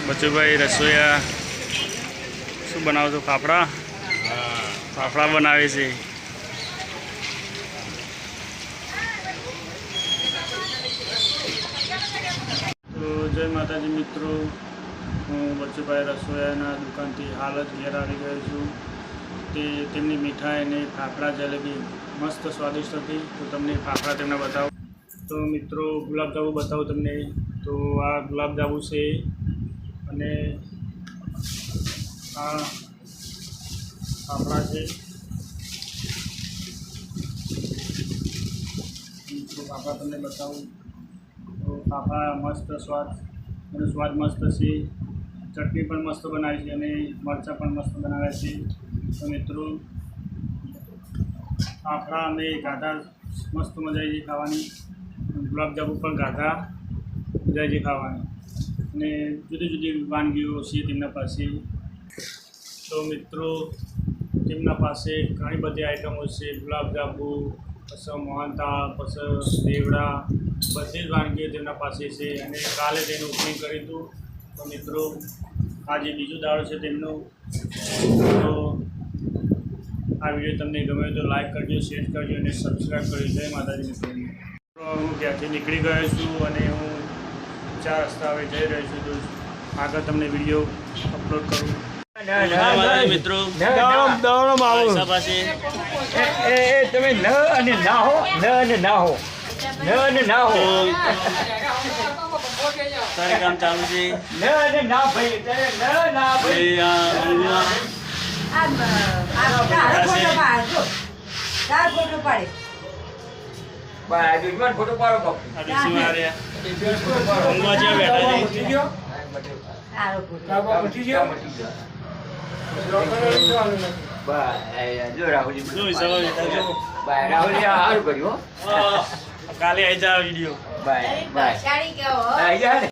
બચુભાઈ રસોઈયા શું બનાવો છો? ફાફડા ફાફડા બનાવે છે. તો જય માતાજી મિત્રો, હું બચુભાઈ રસોઈયાના દુકાનથી હાલ જ ઘેર આવી ગયો છું. તેમની મીઠાઈ અને ફાફડા જલેબી મસ્ત સ્વાદિષ્ટ હતી. તો તમને ફાફડા તેમને બતાવું. તો મિત્રો ગુલાબજાંબુ બતાવું તમને. તો આ ગુલાબજાંબુ છે અને આ ફાફડા છે. મિત્રો ફાફડા તમને બતાવું. તો ફાફડા મસ્ત સ્વાદ મસ્ત છે. ચટણી પણ મસ્ત બનાવી છે અને મરચાં પણ મસ્ત બનાવ્યા છે. તો મિત્રો ફાફડા અમે ગાધા, મસ્ત મજા આવી છે ખાવાની. ગુલાબજાંબુ પણ ગાધા, મજા આવી છે ખાવાની. અને જુદી જુદી વાનગીઓ છે તેમના પાસે. તો મિત્રો તેમના પાસે ઘણી બધી આઈટમો છે. ગુલાબજાંબુ, પછી મોહનથાળ, પછી દેવડા, બધી જ વાનગીઓ તેમના પાસે છે. અને કાલે તેનું ઓપનિંગ કર્યું હતું. તો મિત્રો આજે બીજો દાડો છે તેમનો. તો આ વિડીયો તમને ગમે તો લાઈક કરજો, શેર કરજો અને સબસ્ક્રાઈબ કરજો. જય માતાજી મિત્રો. હું ત્યાંથી નીકળી ગયો છું અને હું 4 રસ્તા હવે જઈ રહ્યો છું. તો આગળ તમને વિડીયો અપલોડ કરું. મિત્રો તમે ન અને ના હો, ન અને ના હો, ન અને ના હો. તારે કામ ચાલુ છે. ન અને ના ભાઈ, ન ના ભાઈ. ફોટો પાડો. કાલે આવી જા વિડીયો. Bye bye.